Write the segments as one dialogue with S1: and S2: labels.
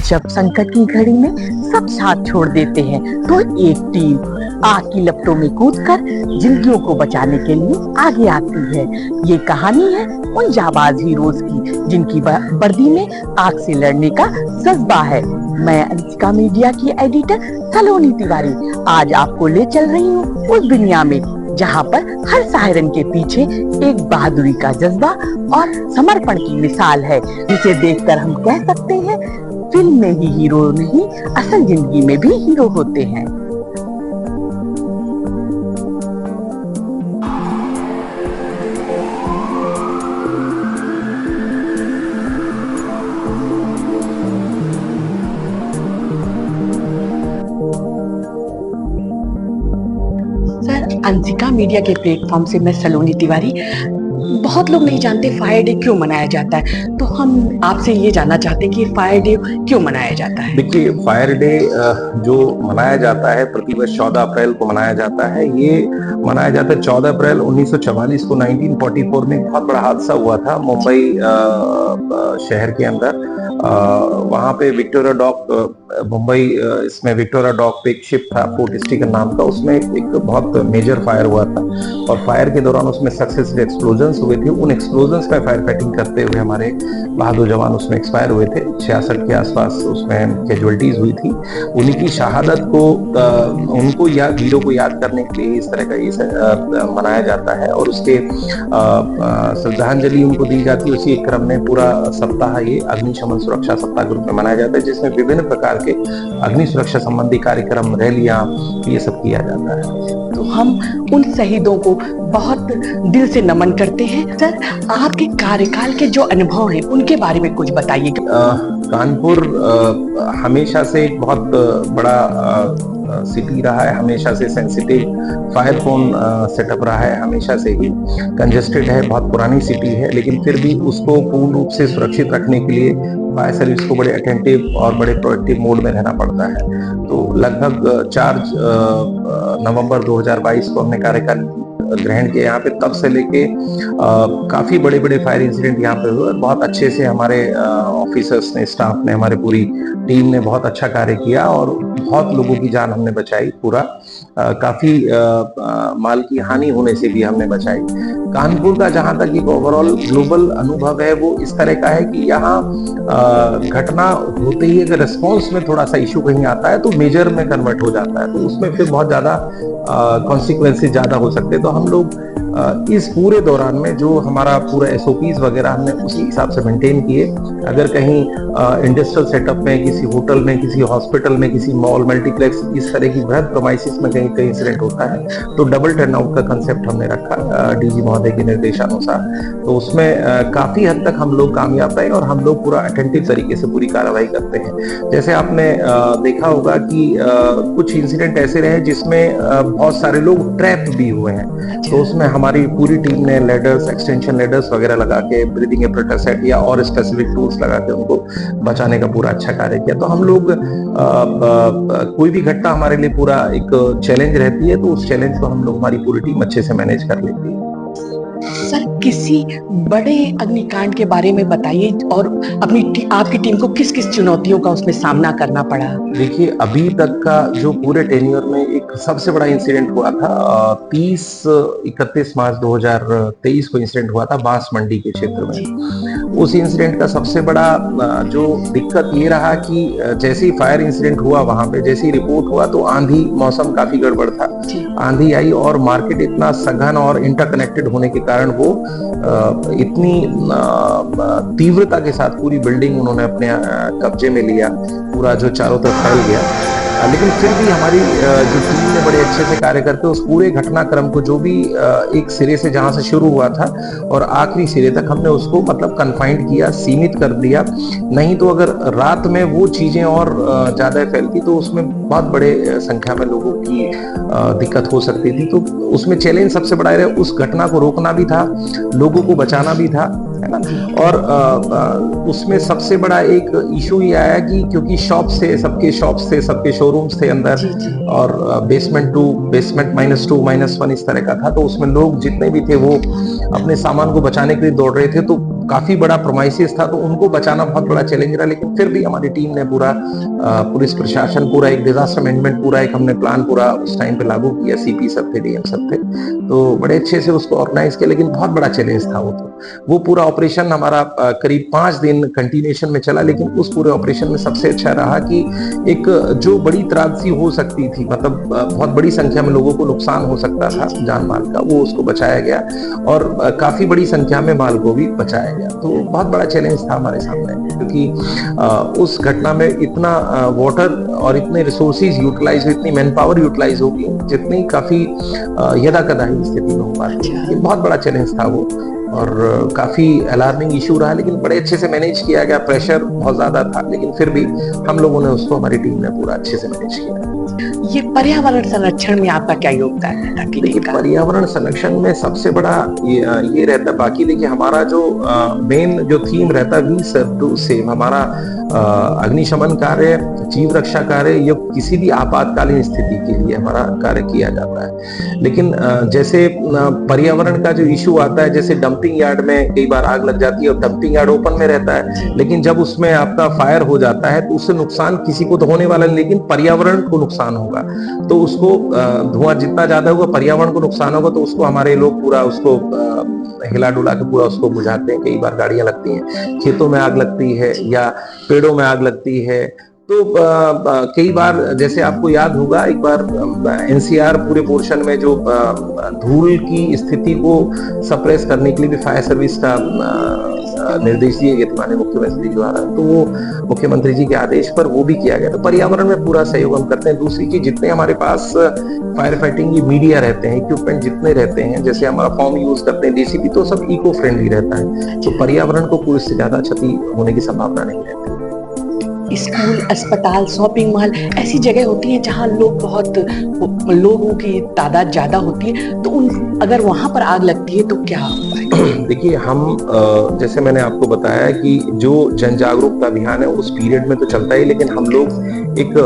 S1: जब संकट की घड़ी में सब साथ छोड़ देते हैं तो एक टीम आग की लपटों में कूदकर जिंदगियों को बचाने के लिए आगे आती है। ये कहानी है उन जाबाज हीरोज की जिनकी वर्दी में आग से लड़ने का जज्बा है। मैं अंशिका मीडिया की एडिटर सलोनी तिवारी आज आपको ले चल रही हूँ उस दुनिया में जहाँ पर हर सायरन के पीछे एक बहादुरी का जज्बा और समर्पण की मिसाल है, जिसे देखकर हम कह सकते हैं फिल्म में ही हीरो नहीं, असल जिंदगी में भी हीरो होते हैं। सर, अंशिका मीडिया के प्लेटफॉर्म से मैं सलोनी तिवारी। बहुत लोग नहीं जानते फायर डे क्यों मनाया जाता है, तो हम आपसे ये जानना चाहते हैं कि फायर डे क्यों मनाया जाता है।
S2: देखिए, फायर डे जो मनाया जाता है प्रतिवर्ष 14 अप्रैल को मनाया जाता है। ये मनाया जाता है 14 अप्रैल 1944 को 1944 में एक बहुत बड़ा हादसा हुआ था मुंबई शहर के अंदर। वहाँ पे विक्टोरिया डॉक मुंबई इसमें विक्टोरिया डॉक पे एक शिप था फोर्ट स्टीकर नाम का, उसमें एक बहुत मेजर फायर हुआ था और फायर के दौरान उसमें सक्सेसफुल एक्सप्लोजन्स हुए थे। उन एक्सप्लोजन्स में फायर फाइटिंग करते हुए हमारे बहादुर जवान उसमें एक्सपायर हुए थे। 66 के आसपास उसमें कैजुअलिटीज हुई थी। उन्हीं की शहादत को उनको या वीरों को याद करने के लिए इस तरह का ये मनाया जाता है और उसके श्रद्धांजलि उनको दी जाती है। उसी क्रम में पूरा सप्ताह ये अग्निशमन सुरक्षा सप्ताह के रूप में मनाया जाता है, जिसमें विभिन्न प्रकार के अग्नि सुरक्षा संबंधी कार्यक्रम, रैलियां, ये सब किया जाता है।
S1: तो हम उन शहीदों को बहुत दिल से नमन करते हैं। सर, आपके कार्यकाल के जो अनुभव हैं उनके बारे में कुछ बताइए।
S2: कानपुर हमेशा से एक बहुत बड़ा सिटी रहा है, हमेशा से सेंसिटिव फायर फोन सेटअप रहा है, हमेशा से ही कंजेस्टेड है, बहुत पुरानी सिटी है, लेकिन फिर भी उसको पूर्ण रूप से सुरक्षित रखने के लिए फायर सर्विस को बड़े अटेंटिव और बड़े प्रोएक्टिव मोड में रहना पड़ता है। तो लगभग 4 नवंबर 2022 को हमने कार्यकाल ग्रहण किया यहाँ पे। तब से लेके काफी बड़े बड़े फायर इंसिडेंट यहाँ पे हुए। बहुत अच्छे से हमारे ऑफिसर्स ने, स्टाफ ने, हमारे पूरी टीम ने बहुत अच्छा कार्य किया और बहुत लोगों की जान हमने बचाई। पूरा काफी माल की हानि होने से भी हमने बचाई। कानपुर का जहां तक एक ओवरऑल ग्लोबल अनुभव है वो इस तरह का है कि यहाँ घटना होते ही अगर रिस्पॉन्स में थोड़ा सा इशू कहीं आता है तो मेजर में कन्वर्ट हो जाता है, तो उसमें फिर बहुत ज्यादा कॉन्सिक्वेंसेस ज्यादा हो सकते हैं। तो हम लोग इस पूरे दौरान में जो हमारा पूरा एसओपीज वगैरह हमने उसी हिसाब से मेंटेन किए। अगर कहीं इंडस्ट्रियल सेटअप में, किसी होटल में, किसी हॉस्पिटल में, किसी मॉल, मल्टीप्लेक्स, इस तरह की बृहद प्रोमाइसिस में कहीं कहीं इंसिडेंट होता है तो डबल टर्न आउट का कंसेप्ट हमने रखा डीजी महोदय के निर्देशानुसार। तो उसमें काफी हद तक हम लोग कामयाब रहे और हम लोग पूरा अटेंटिव तरीके से पूरी कार्रवाई करते हैं। जैसे आपने देखा होगा कि कुछ इंसिडेंट ऐसे रहे जिसमें बहुत सारे लोग ट्रैप भी हुए हैं, तो उसमें हमारी पूरी टीम ने लेडर्स, एक्सटेंशन लेडर्स वगैरह लगा के, ब्रीदिंग एपरेटर सेट या और स्पेसिफिक टूल्स लगा के उनको बचाने का पूरा अच्छा कार्य किया। तो हम लोग कोई भी घटना हमारे लिए पूरा एक चैलेंज रहती है, तो उस चैलेंज को हम लोग, हमारी पूरी टीम अच्छे से मैनेज कर लेती है।
S1: सर, किसी बड़े अग्निकांड के बारे में बताइए और आपकी टीम को किस किस चुनौतियों का उसमें सामना करना पड़ा।
S2: देखिए, अभी तक का जो पूरे टेन्योर में एक सबसे बड़ा इंसिडेंट हुआ था 31 मार्च 2023 को इंसिडेंट हुआ था बांस मंडी के क्षेत्र में। उस इंसिडेंट का सबसे बड़ा जो दिक्कत ये रहा कि जैसे ही फायर इंसिडेंट हुआ, वहां पे जैसे ही रिपोर्ट हुआ तो आंधी, मौसम काफी गड़बड़ था, आंधी आई और मार्केट इतना सघन और इंटरकनेक्टेड होने के कारण वो इतनी तीव्रता के साथ पूरी बिल्डिंग उन्होंने अपने कब्जे में लिया, पूरा जो चारों तरफ फैल गया। लेकिन फिर भी हमारी जो टीम ने बड़े अच्छे से कार्य करके उस पूरे घटनाक्रम को, जो भी एक सिरे से जहां से शुरू हुआ था और आखिरी सिरे तक, हमने उसको मतलब कन्फाइंड किया, सीमित कर दिया। नहीं तो अगर रात में वो चीजें और ज्यादा फैलती तो उसमें बहुत बड़े संख्या में लोगों की दिक्कत हो सकती थी। तो उसमें चैलेंज सबसे बड़ा रहा, उस घटना को रोकना भी था, लोगों को बचाना भी था, है ना। और उसमें सबसे बड़ा एक इशू ये आया कि क्योंकि शॉप्स थे, सबके शोरूम्स थे अंदर, और बेसमेंट -2, बेसमेंट -2, -1 इस तरह का था। तो उसमें लोग जितने भी थे वो अपने सामान को बचाने के लिए दौड़ रहे थे। तो काफी बड़ा प्रोमाइसिस था, तो उनको बचाना बहुत बड़ा चैलेंज रहा। लेकिन फिर भी हमारी टीम ने पूरा पुलिस प्रशासन पूरा एक डिजास्टर मैनेजमेंट पूरा एक हमने प्लान पूरा उस टाइम पे लागू किया। सीपी सब थे, डीएम सब थे, तो बड़े अच्छे से उसको ऑर्गेनाइज किया। लेकिन बहुत बड़ा चैलेंज था वो पूरा ऑपरेशन हमारा करीब 5 दिन कंटिन्यूएशन में चला। लेकिन उस पूरे ऑपरेशन में सबसे अच्छा रहा कि एक जो बड़ी त्रासदी हो सकती थी, मतलब बहुत बड़ी संख्या में लोगों को नुकसान हो सकता था जान माल का, वो उसको बचाया गया और काफी बड़ी संख्या में माल को भी बचाया गया। तो बहुत बड़ा चैलेंज था हमारे सामने, क्योंकि उस घटना में इतना वाटर और इतने रिसोर्सेज यूटिलाइज, इतनी मैन पावर यूटिलाइज होगी जितनी काफी यदा कदा ही स्थिति में हो पाती है। ये बहुत बड़ा चैलेंज था वो, और काफी अलार्मिंग इशू रहा। लेकिन बड़े अच्छे से मैनेज किया गया। प्रेशर बहुत ज्यादा था, लेकिन फिर भी हम लोगों ने उसको, हमारी टीम ने पूरा अच्छे से मैनेज किया।
S1: ये पर्यावरण संरक्षण में आपका क्या योगदान है? ताकि
S2: देखिए, पर्यावरण संरक्षण में सबसे बड़ा ये रहता है। बाकी देखिए, हमारा जो मेन जो थीम रहता है वी सर्व टू सेव, हमारा अग्निशमन कार्य, जीव रक्षा कार्य, ये किसी भी आपातकालीन स्थिति के लिए हमारा कार्य किया जाता है। लेकिन जैसे पर्यावरण का जो इशू आता है, जैसे डंपिंग यार्ड में कई बार आग लग जाती है और डंपिंग यार्ड ओपन में रहता है, लेकिन जब उसमें आपका फायर हो जाता है तो उससे नुकसान किसी को तो होने वाला नहीं, लेकिन पर्यावरण को नुकसान होगा। तो उसको धुआं जितना ज्यादा होगा, पर्यावरण को नुकसान होगा, तो उसको हमारे लोग पूरा उसको हिला डुला के पूरा उसको बुझाते हैं। कई बार गाड़ियां लगती हैं, खेतों में आग लगती है या पेड़ों में आग लगती है। तो कई बार, जैसे आपको याद होगा, एक बार एनसीआर पूरे पोर्शन में जो धूल की स्थिति को सप्रेस करने के लिए भी फायर सर्विस का निर्देश दिए गए थे माननीय मुख्यमंत्री द्वारा। तो वो मुख्यमंत्री जी के आदेश पर वो भी किया गया। तो पर्यावरण में पूरा सहयोग हम करते हैं। दूसरी चीज, जितने हमारे पास फायर फाइटिंग की मीडिया रहते हैं, इक्विपमेंट जितने रहते हैं, जैसे हमारा फॉर्म यूज करते हैं डीसीपी, तो सब इको फ्रेंडली रहता है। तो पर्यावरण को कोई इससे ज्यादा क्षति होने की संभावना नहीं रहती।
S1: स्कूल, अस्पताल, शॉपिंग मॉल ऐसी जगह होती है जहाँ लोगों की तादाद ज्यादा होती है, तो अगर वहां पर आग लगती है तो क्या होता है?
S2: देखिए, हम जैसे मैंने आपको बताया कि जो जन जागरूकता अभियान है उस पीरियड में तो चलता है, लेकिन हम लोग एक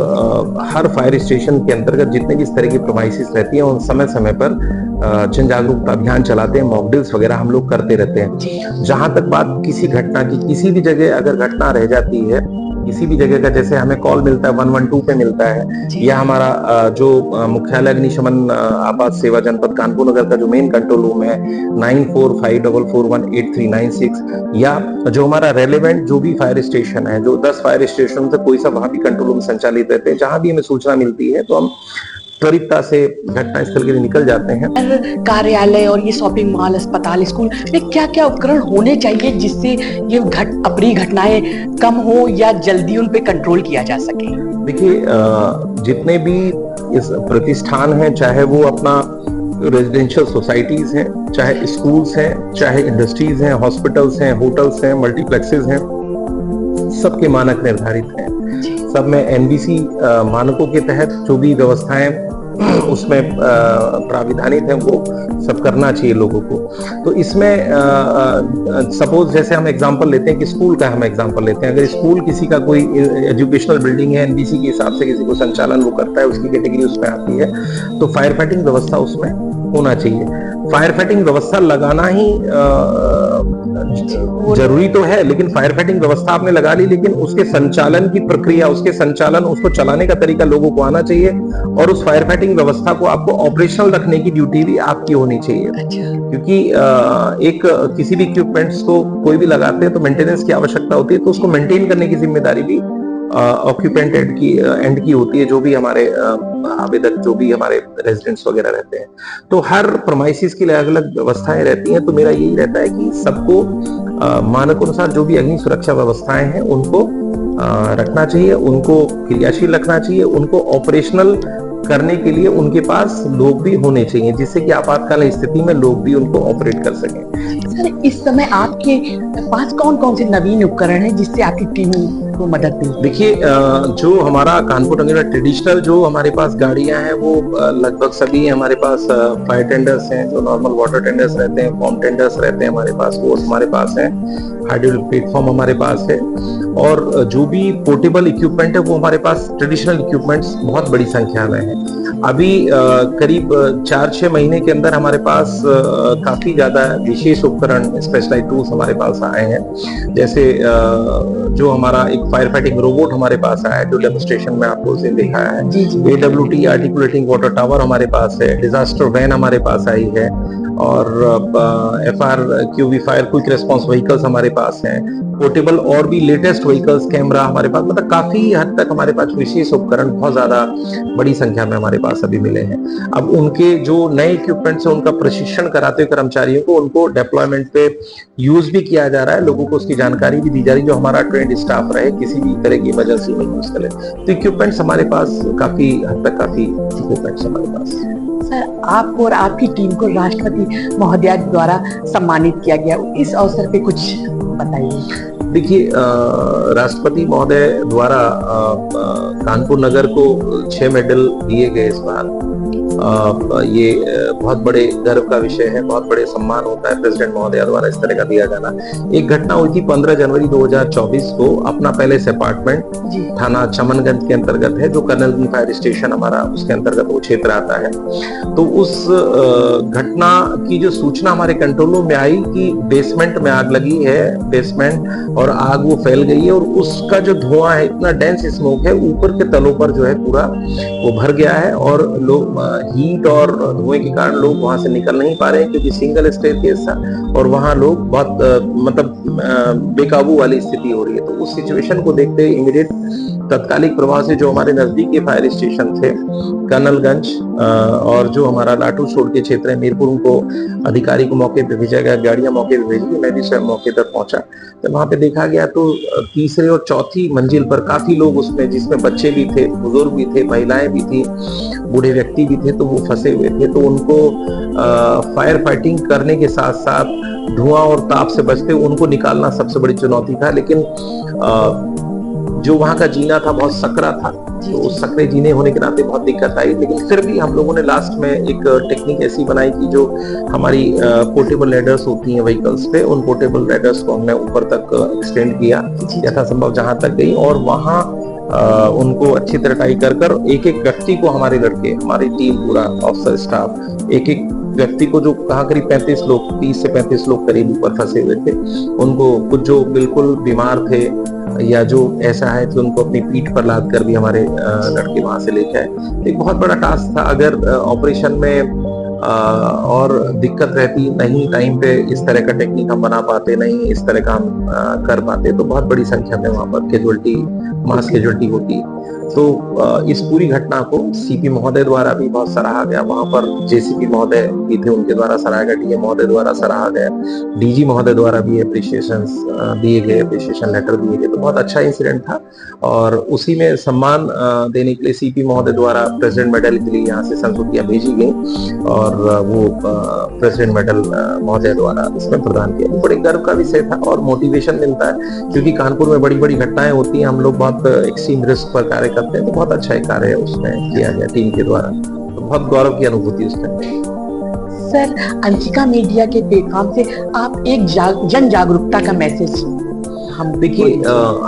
S2: हर फायर स्टेशन के अंतर्गत जितने भी इस तरह की प्रोमाइसिस रहती है, उन समय समय पर जन जागरूकता अभियान चलाते हैं, मॉक ड्रिल्स वगैरह हम लोग करते रहते हैं। जहां तक बात किसी घटना की, किसी भी जगह अगर घटना रह जाती है, किसी भी जगह का, जैसे हमें कॉल मिलता है 112 पे मिलता है, या हमारा जो मुख्यालय अग्निशमन आपात सेवा जनपद कानपुर नगर का जो मेन कंट्रोल रूम है 9454418396, या जो हमारा रेलेवेंट जो भी फायर स्टेशन है, जो 10 फायर स्टेशन से कोई सा वहां भी कंट्रोल रूम संचालित रहते हैं, जहां भी हमें सूचना मिलती है तो हम त्वरितता से घटना स्थल के लिए निकल जाते हैं।
S1: कार्यालय और ये शॉपिंग मॉल, अस्पताल, स्कूल में क्या क्या उपकरण होने चाहिए जिससे ये अप्रिय घटनाएं कम हो या जल्दी उन पे कंट्रोल किया जा सके?
S2: देखिए, जितने भी इस प्रतिष्ठान हैं, चाहे वो अपना रेजिडेंशियल सोसाइटीज हैं, चाहे स्कूल्स हैं, चाहे इंडस्ट्रीज हैं, हॉस्पिटल्स हैं, होटल्स हैं, मल्टीप्लेक्सेस हैं, सबके मानक निर्धारित हैं। सब में एनबीसी मानकों के तहत जो भी व्यवस्थाएं उसमें प्राविधानित है, वो सब करना चाहिए लोगों को। तो इसमें सपोज जैसे हम एग्जांपल लेते हैं कि स्कूल का हम एग्जांपल लेते हैं, अगर स्कूल किसी का कोई एजुकेशनल बिल्डिंग है, एनबीसी के हिसाब से किसी को संचालन वो करता है, उसकी कैटेगरी उसमें आती है, तो फायर फाइटिंग व्यवस्था उसमें होना चाहिए। फायर फाइटिंग व्यवस्था लगाना ही जरूरी तो है, लेकिन फायर फाइटिंग व्यवस्था आपने लगा ली, लेकिन उसके संचालन की प्रक्रिया, उसके संचालन, उसको चलाने का तरीका लोगों को आना चाहिए, और उस फायर फाइटिंग व्यवस्था को आपको ऑपरेशनल रखने की ड्यूटी भी आपकी होनी चाहिए। क्योंकि एक किसी भी इक्विपमेंट्स को कोई भी लगाते हैं तो मेंटेनेंस की आवश्यकता होती है, तो उसको मेंटेन करने की जिम्मेदारी भी ऑक्यूपेंट एंड की होती है, जो भी हमारे आवेदक, जो भी हमारे रेजिडेंट्स वगैरह रहते हैं। तो हर प्रोमाइसिस के लिए अलग अलग व्यवस्थाएं रहती हैं। तो मेरा यही रहता है कि सबको मानक अनुसार जो भी अग्नि सुरक्षा व्यवस्थाएं हैं उनको रखना चाहिए, उनको क्रियाशील रखना चाहिए, उनको ऑपरेशनल करने के लिए उनके पास लोग भी होने चाहिए, जिससे कि आपातकालीन स्थिति में लोग भी उनको ऑपरेट कर सकें।
S1: सर, इस समय आपके पास कौन कौन से नवीन उपकरण हैं जिससे आपकी टीम आपको मदद मिलती है?
S2: देखिए, जो हमारा कानपुर नगर में ट्रेडिशनल जो हमारे पास गाड़ियां हैं वो लगभग सभी हमारे पास फायर टेंडर्स हैं, जो नॉर्मल वाटर टेंडर्स रहते हैं, फॉर्म टेंडर्स रहते हैं हमारे पास, वो हमारे पास है। हाइड्रोलिक प्लेटफॉर्म हमारे पास है, और जो भी पोर्टेबल इक्विपमेंट है वो हमारे पास ट्रेडिशनल इक्विपमेंट्स बहुत बड़ी संख्या में है। अभी करीब 4-6 महीने के अंदर हमारे पास काफी ज्यादा विशेष उपकरण, स्पेशलाइज टूल्स हमारे पास आए हैं। जैसे जो हमारा एक फायर फाइटिंग रोबोट हमारे पास आया है, जो डेमोन्स्ट्रेशन में आपको उस दिन दिखाया है।
S1: जी जी।
S2: AWT आर्टिकुलेटिंग वाटर टावर हमारे पास है, डिजास्टर वैन हमारे पास आई है, और FRQV fire quick response vehicles हमारे पास हैं, पोर्टेबल और भी लेटेस्ट व्हीकल्स, कैमरा हमारे पास, मतलब काफी हद तक हमारे पास विशेष उपकरण बहुत ज्यादा बड़ी संख्या में हमारे पास अभी मिले हैं। अब उनके जो नए इक्विपमेंट्स है उनका प्रशिक्षण कराते हुए कर्मचारियों को उनको डिप्लॉयमेंट पे यूज भी किया जा रहा है, लोगों को उसकी जानकारी भी दी जा रही है, जो हमारा ट्रेंड स्टाफ रहे, किसी भी तरह की इमरजेंसी में यूज करे। तो इक्विपमेंट्स हमारे पास काफी हद तक काफी इक्विपमेंट्स हमारे पास।
S1: सर, आपको और आपकी टीम को राष्ट्रपति महोदया द्वारा सम्मानित किया गया, इस अवसर पे कुछ बताइए।
S2: देखिए, राष्ट्रपति महोदय द्वारा कानपुर नगर को 6 मेडल दिए गए इस बार। ये बहुत बड़े गर्व का विषय है, बहुत बड़े सम्मान होता है प्रेसिडेंट महोदया द्वारा इस तरह का दिया जाना। एक घटना हुई थी 15 जनवरी 2024 को, अपना पैलेस अपार्टमेंट थाना चमनगंज के अंतर्गत है, जो कर्नलगंज फायर स्टेशन हमारा उसके अंतर्गत वो क्षेत्र आता है। तो उस घटना की जो सूचना हमारे कंट्रोल रूम में आई कि बेसमेंट में आग लगी है, बेसमेंट, और आग वो फैल गई है, और उसका जो धुआं है, इतना डेंस स्मोक है, ऊपर के तलों पर जो है पूरा वो भर गया है, और लोग हीट और धुएं के कारण लोग वहां से निकल नहीं पा रहे हैं, क्योंकि सिंगल स्टेयरकेस था, और वहां लोग बहुत मतलब बेकाबू वाली स्थिति हो रही है। तो उस सिचुएशन को देखते हुए इमीडिएट तत्कालिक प्रभाव से जो हमारे नजदीक के फायर स्टेशन थे, कर्नलगंज और जो हमारा लाटू छोड़ के क्षेत्र है मीरपुर, उनको अधिकारी को मौके पे भेजा गया, गाड़ियां मौके पे भेजी गई, मैं भी स्वयं मौके पर पहुंचा। तो वहां पे देखा गया तो तीसरे और चौथी मंजिल पर काफी लोग उसमें, जिसमें बच्चे भी थे, बुजुर्ग भी थे, महिलाएं भी थी, बूढ़े व्यक्ति भी थे, तो वो फंसे हुए थे। तो उनको फायर फाइटिंग करने के साथ साथ धुआं और ताप से बचते उनको निकालना सबसे बड़ी चुनौती था। लेकिन जो वहां का जीना था बहुत सकरा था, तो उस सकरे जीने होने के नाते बहुत दिक्कत आई। लेकिन फिर भी हम लोगों ने लास्ट में एक टेक्निक ऐसी बनाई कि जो हमारी पोर्टेबल लैडर्स होती हैं व्हीकल्स पे, उन पोर्टेबल लैडर्स को हमने ऊपर तक एक्सटेंड किया यथासंभव जहां तक गई, और वहां उनको अच्छी तरह टाई कर एक एक व्यक्ति को, हमारे लड़के, हमारी टीम, पूरा ऑफिसर स्टाफ, एक एक व्यक्ति को, जो कहा करीब 35 लोग, 30 से 35 लोग करीब ऊपर फंसे हुए थे, उनको, कुछ जो बिल्कुल बीमार थे या जो ऐसा है कि उनको अपनी पीठ पर लाद कर भी हमारे लड़के वहां से लेके आए। एक बहुत बड़ा टास्क था। अगर ऑपरेशन में और दिक्कत रहती, नहीं टाइम पे इस तरह का टेक्निक हम बना पाते, नहीं इस तरह का हम कर पाते, तो बहुत बड़ी संख्या में वहां पर कैजुअल्टी, मास कैजुअल्टी होती। तो इस पूरी घटना को CP महोदय द्वारा भी बहुत सराहा गया, वहां पर JCP महोदय भी थे, उनके द्वारा सराहा गया, DM महोदय द्वारा सराहा गया, DG महोदय द्वारा भी अप्रिशिएशन दिए गए, अप्रिशिएशन लेटर दिए गए। तो बहुत अच्छा इंसिडेंट था, और उसी में सम्मान देने के लिए CP महोदय द्वारा प्रेसिडेंट मेडल के लिए यहाँ से संस्तुतियां भेजी गई, और वो प्रेसिडेंट मेडल महोदय द्वारा इसमें प्रदान किया। बड़े गर्व का विषय था, और मोटिवेशन मिलता है, क्योंकि कानपुर में बड़ी बड़ी घटनाएं होती हैं, हम लोग बहुत एक्सट्रीम रिस्क पर कार्य करते हैं, तो बहुत अच्छा एक कार्य उसमें किया गया टीम के द्वारा, तो बहुत गौरव की अनुभूति उसमें।
S1: सर, अंशिका मीडिया के प्लेटफॉर्म से आप एक जन जागरूकता का मैसेज हम
S2: देखिए,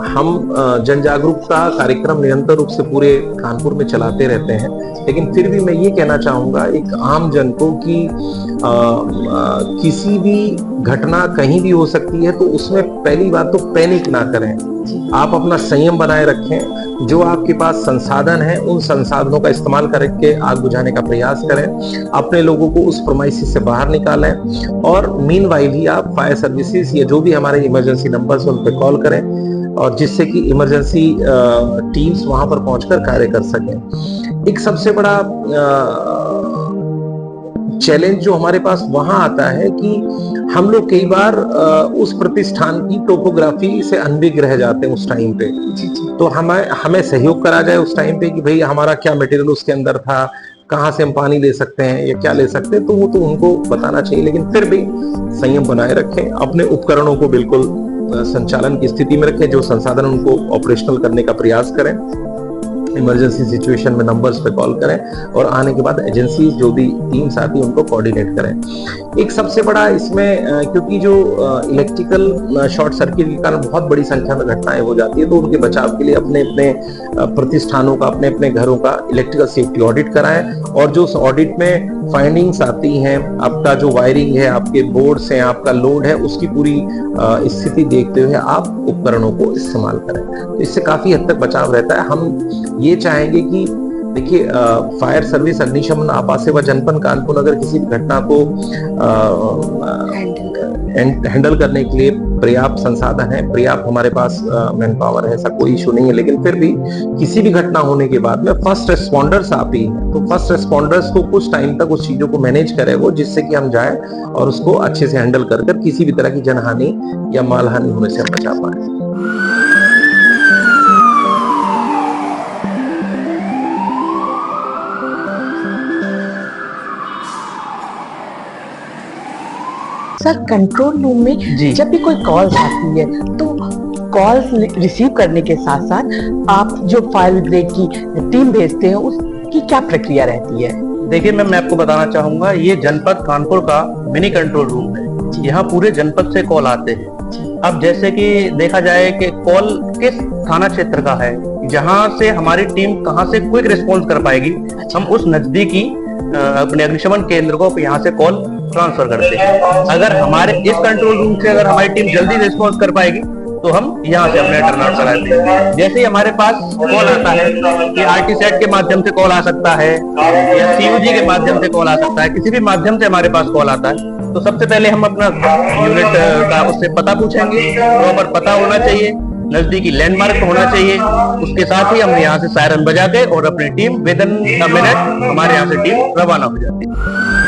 S2: हम जन जागरूकता कार्यक्रम निरंतर रूप से पूरे कानपुर में चलाते रहते हैं, लेकिन फिर भी मैं ये कहना चाहूंगा एक आम जन को कि किसी भी घटना कहीं भी हो सकती है, तो उसमें पहली बात तो पैनिक ना करें, आप अपना संयम बनाए रखें, जो आपके पास संसाधन है उन संसाधनों का इस्तेमाल करके आग बुझाने का प्रयास करें, अपने लोगों को उस प्रोमाइसिस से बाहर निकालें, और मीनवाइल ही आप फायर सर्विसेज या जो भी हमारे इमरजेंसी नंबर्स उन पर कॉल करें, और जिससे कि इमरजेंसी टीम्स वहां पर पहुंचकर कार्य कर सकें। एक सबसे बड़ा चैलेंज जो हमारे पास वहां आता है कि हम लोग कई बार उस प्रतिष्ठान की टोपोग्राफी से अनभिज्ञ रह जाते हैं उस टाइम पे, तो हमें सहयोग करा जाए उस टाइम पे कि भाई हमारा क्या मटेरियल उसके अंदर था, कहाँ से हम पानी ले सकते हैं या क्या ले सकते हैं, तो वो तो उनको बताना चाहिए। लेकिन फिर भी संयम बनाए रखें, अपने उपकरणों को बिल्कुल संचालन की स्थिति में रखें, जो संसाधन उनको ऑपरेशनल करने का प्रयास करें, इमरजेंसी सिचुएशन में नंबर्स पे कॉल करें और आने के बाद एजेंसी जो भी टीम्स आती है उनको कोऑर्डिनेट करें। एक सबसे बड़ा इसमें क्योंकि जो इलेक्ट्रिकल शॉर्ट सर्किट के कारण बहुत बड़ी संख्या में घटनाएं हो जाती है, तो उनके बचाव के लिए अपने अपने प्रतिष्ठानों का, अपने अपने घरों का इलेक्ट्रिकल सेफ्टी ऑडिट कराएं और जो उस ऑडिट में फाइंडिंग्स आती हैं, आपका जो वायरिंग है, आपके बोर्ड्स हैं, आपका लोड है, उसकी पूरी स्थिति देखते हुए आप उपकरणों को इस्तेमाल करें। तो इससे काफी हद तक बचाव रहता है। हम ये चाहेंगे कि देखिए, फायर सर्विस, अग्निशमन, आपात सेवा जनपद कानपुर अगर किसी भी घटना को हैंडल करने के लिए पर्याप्त संसाधन है, पर्याप्त हमारे पास मैन पावर है, ऐसा कोई इशू नहीं है, लेकिन फिर भी किसी भी घटना होने के बाद में फर्स्ट रिस्पॉन्डर्स आप ही हैं, तो फर्स्ट रिस्पॉन्डर्स को कुछ टाइम तक उस चीजों को मैनेज करे वो, जिससे कि हम जाए और उसको अच्छे से हैंडल कर किसी भी तरह की जनहानि या मालहानि होने से हम बचा पाए।
S1: सर, कंट्रोल रूम में जब भी कोई कॉल्स आती है तो कॉल्स रिसीव करने के साथ साथ आप जो फायर ब्रिगेड की टीम भेजते हैं उसकी क्या प्रक्रिया रहती है?
S3: देखिए मैम, मैं आपको बताना चाहूंगा, ये जनपद कानपुर का मिनी कंट्रोल रूम है। यहाँ पूरे जनपद से कॉल आते हैं। अब जैसे कि देखा जाए कि कॉल किस थाना क्षेत्र का है, जहाँ से हमारी टीम कहाँ से क्विक रिस्पॉन्स कर पाएगी, हम उस नजदीकी अपने अग्निशमन केंद्र को यहाँ से कॉल ट्रांसफर करते हैं। अगर हमारे इस कंट्रोल रूम से अगर हमारी टीम जल्दी रिस्पॉन्स कर पाएगी तो हम यहाँ से अपने टर्न आउट कराते हैं। जैसे ही हमारे पास कॉल आता है कि आरटी सेट के माध्यम से कॉल आ सकता है या सीयूजी के माध्यम से कॉल आ सकता है, किसी भी माध्यम से हमारे पास कॉल आता है, तो सबसे पहले हम अपना यूनिट का उससे पता पूछेंगे। प्रॉपर पता होना चाहिए, नजदीकी लैंडमार्क होना चाहिए। उसके साथ ही हम यहाँ से सायरन बजा के और अपनी team with in a minute हमारे यहाँ से टीम रवाना हो जाती है।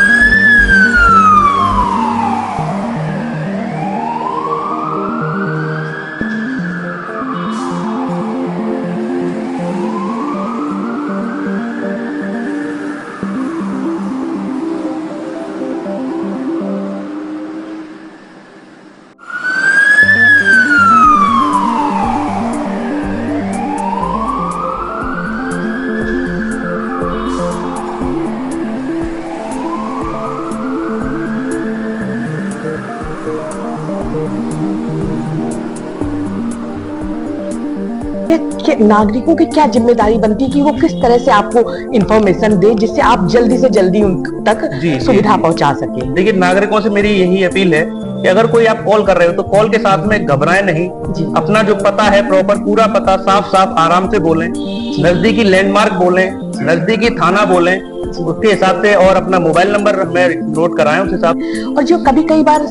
S1: कि नागरिकों की क्या जिम्मेदारी बनती है कि वो किस तरह से आपको इंफॉर्मेशन दे जिससे आप जल्दी से जल्दी उन तक सुविधा पहुंचा सके?
S3: देखिए, नागरिकों से मेरी यही अपील है कि अगर कोई आप कॉल कर रहे हो तो कॉल के साथ में घबराएं नहीं। अपना जो पता है प्रॉपर पूरा पता साफ साफ आराम से बोलें, नजदीकी लैंडमार्क बोलें, नजदीकी थाना बोलें, उसके हिसाब से, और अपना मोबाइल नंबर में नोट कराएं उस हिसाब।
S1: और जो कई बार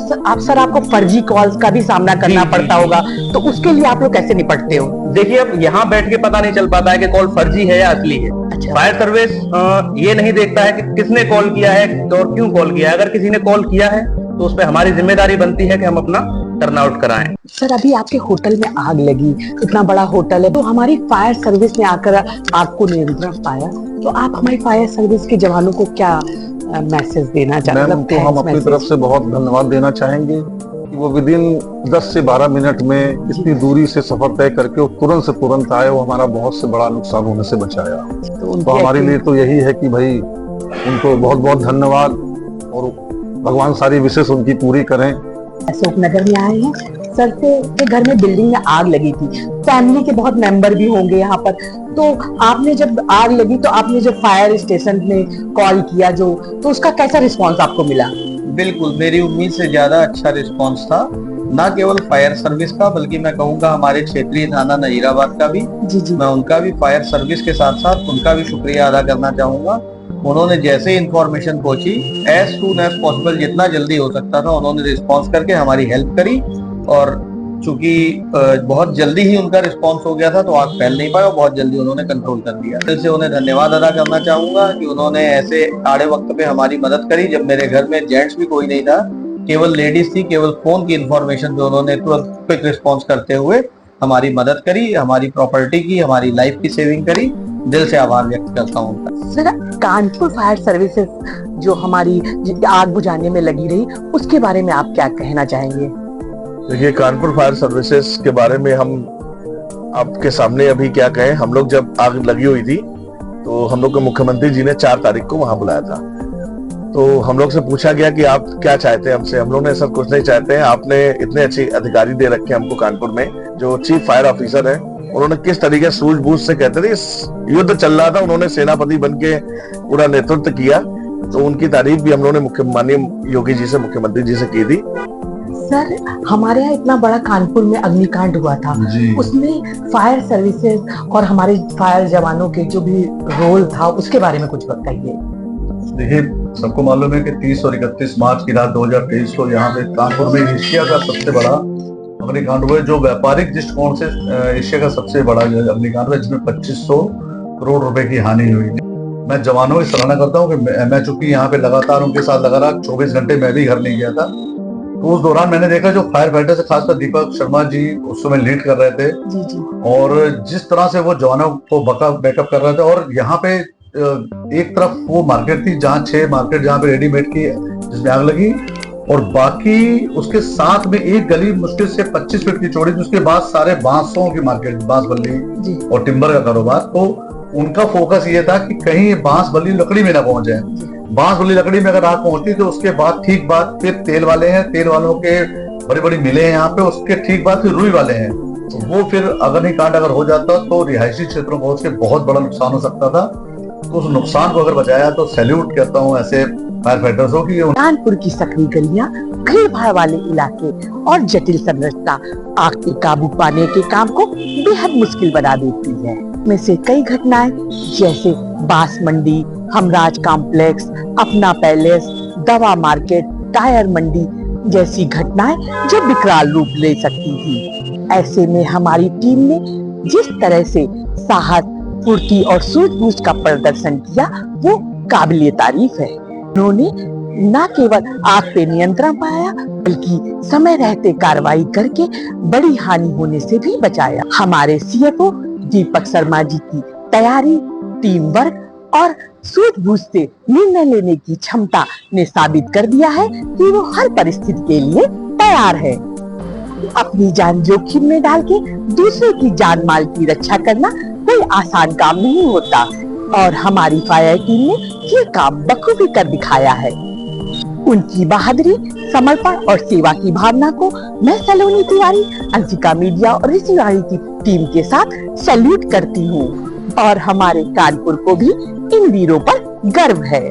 S1: आपको फर्जी कॉल्स का भी सामना करना पड़ता होगा, तो उसके लिए आप लोग कैसे निपटते हो?
S3: देखिए, अब यहाँ बैठ के पता नहीं चल पाता है कि कॉल फर्जी है या असली है।
S1: अच्छा।
S3: फायर सर्विस ये नहीं देखता है कि किसने कॉल किया है और क्यों कॉल किया है। अगर किसी ने कॉल किया है तो उस पर हमारी जिम्मेदारी बनती है कि हम अपना टर्न आउट कराएं।
S1: सर, अभी आपके होटल में आग लगी, इतना बड़ा होटल है, तो हमारी फायर सर्विस ने आकर आग को नियंत्रण पाया, तो आप हमारी फायर सर्विस के जवानों को क्या मैसेज देना चाहते हैं?
S4: मैम, उनको हम अपनी तरफ से बहुत धन्यवाद देना चाहेंगे कि वो विदिन 10 से 12 मिनट में इतनी दूरी से सफर तय करके वो तुरंत से तुरंत आए, वो हमारा बहुत से बड़ा नुकसान होने से बचाया। तो हमारे लिए तो यही है कि भाई उनको बहुत बहुत धन्यवाद, और भगवान सारी विशेष उनकी पूरी करें।
S1: अशोक नगर में आए हैं सर, के घर में बिल्डिंग में आग लगी थी, फैमिली के बहुत मेंबर भी होंगे यहाँ पर, तो आपने जब आग लगी तो आपने जो फायर स्टेशन में कॉल किया तो उसका कैसा रिस्पांस आपको मिला?
S5: बिल्कुल, मेरी उम्मीद से ज्यादा अच्छा रिस्पांस था, ना केवल फायर सर्विस का बल्कि मैं कहूँगा हमारे क्षेत्रीय थाना नजीराबाद का भी।
S1: जी।
S5: मैं उनका भी, फायर सर्विस के साथ साथ उनका भी शुक्रिया अदा करना चाहूंगा। उन्होंने जैसे इंफॉर्मेशन पहुंची, एज सून एज पॉसिबल, जितना जल्दी हो सकता था उन्होंने रिस्पॉन्स करके हमारी हेल्प करी, और चूंकि बहुत जल्दी ही उनका रिस्पॉन्स हो गया था तो आग फैल नहीं पाया, बहुत जल्दी उन्होंने कंट्रोल कर दिया। दिल से उन्हें धन्यवाद अदा करना चाहूंगा कि उन्होंने ऐसे आड़े वक्त पे हमारी मदद करी, जब मेरे घर में जेंट्स भी कोई नहीं था, केवल लेडीज थी। केवल फोन की इंफॉर्मेशन पे उन्होंने तुरंत क्विक रिस्पॉन्स करते हुए हमारी मदद करी, हमारी प्रॉपर्टी की, हमारी लाइफ की सेविंग करी। दिल से आभार व्यक्त करता हूँ।
S1: सर, कानपुर फायर सर्विसेज जो हमारी आग बुझाने में लगी रही, उसके बारे में आप क्या कहना चाहेंगे?
S6: देखिए, कानपुर फायर सर्विसेज के बारे में हम आपके सामने अभी क्या कहें। हम लोग जब आग लगी हुई थी तो हम लोग के मुख्यमंत्री जी ने 4 तारीख को वहां बुलाया था। तो हम लोग से पूछा गया कि आप क्या चाहते हैं हमसे। हम लोग ने सर कुछ नहीं चाहते हैं, आपने इतने अच्छे अधिकारी दे रखे हैं हमको कानपुर में। जो चीफ फायर ऑफिसर है उन्होंने किस तरीके से सूझबूझ से कहते थे, युद्ध चल रहा था, उन्होंने सेनापति बन के पूरा नेतृत्व किया। तो उनकी तारीफ भी हम लोगों ने माननीय योगी जी से, मुख्यमंत्री जी से की थी।
S1: सर, हमारे यहाँ इतना बड़ा कानपुर में अग्निकांड हुआ था, उसमें फायर सर्विसेज और हमारे फायर जवानों के जो भी रोल था उसके बारे में कुछ बताइए।
S7: देखिए, सबको मालूम है कि 30 और 31 मार्च की रात 2023 को यहाँ पे कानपुर में एशिया का सबसे बड़ा अग्निकांड हुआ, जो व्यापारिक दृष्टिकोण से एशिया का सबसे बड़ा अग्निकांड हुआ, जिसमें 2500 करोड़ रुपए की हानि हुई। मैं जवानों की सराहना करता हूँ कि मैं चूंकि यहाँ पे लगातार उनके साथ लगा रहा, 24 घंटे मैं भी घर नहीं गया था। तो उस दौरान मैंने देखा जो फायर फाइटर से खासकर दीपक शर्मा जी उस समय लीड कर रहे थे और जिस तरह से वो जवानों को बैकअप कर रहे थे। और यहाँ पे एक तरफ वो मार्केट थी जहाँ 6 मार्केट जहाँ पे रेडीमेड की जिसमें आग लगी, और बाकी उसके साथ में एक गली मुश्किल से 25 फीट की चौड़ी, जिसके बाद सारे बांसों की मार्केट, बांस बल्ली और टिम्बर का कारोबार। तो उनका फोकस ये था कि कहीं बांस बल्ली लकड़ी में ना पहुंच जाए। बांस बल्ली लकड़ी में अगर आग पहुंचती तो उसके बाद ठीक बाद फिर तेल वाले हैं, तेल वालों के बड़ी बड़ी मिलें हैं यहाँ पे, उसके ठीक बाद फिर रुई वाले हैं। तो वो फिर अग्निकांड अगर हो जाता तो रिहायशी क्षेत्रों को उसके बहुत बड़ा नुकसान हो सकता था। तो उस नुकसान को अगर बचाया तो सैल्यूट करता हूँ ऐसे फायर फाइटर्सों की।
S1: कानपुर की सकरी गलियां, भीड़ भाड़ वाले इलाके और जटिल संरचना आग पे काबू पाने के काम को बेहद मुश्किल बना देती है। में से कई घटनाएं जैसे बांस मंडी, हमराज कॉम्प्लेक्स, अपना पैलेस, दवा मार्केट, टायर मंडी जैसी घटनाएं जो विकराल रूप ले सकती थी। ऐसे में हमारी टीम ने जिस तरह से साहस, फुर्ती और सूझबूझ का प्रदर्शन किया वो काबिले तारीफ है। उन्होंने न केवल आग पे नियंत्रण पाया बल्कि समय रहते कार्रवाई करके बड़ी हानि होने से भी बचाया। हमारे सीएफओ दीपक शर्मा जी की तैयारी, टीम वर्क और सूझबूझ से निर्णय लेने की क्षमता ने साबित कर दिया है कि वो हर परिस्थिति के लिए तैयार है। अपनी जान जोखिम में डाल के दूसरे की जान माल की रक्षा करना कोई आसान काम नहीं होता और हमारी फायर टीम ने ये काम बखूबी कर दिखाया है। उनकी बहादुरी, समर्पण और सेवा की भावना को मैं सलोनी तिवारी, अंशिका मीडिया और ऋषि रानी की टीम के साथ सैल्यूट करती हूँ और हमारे कानपुर को भी इन वीरों पर गर्व है।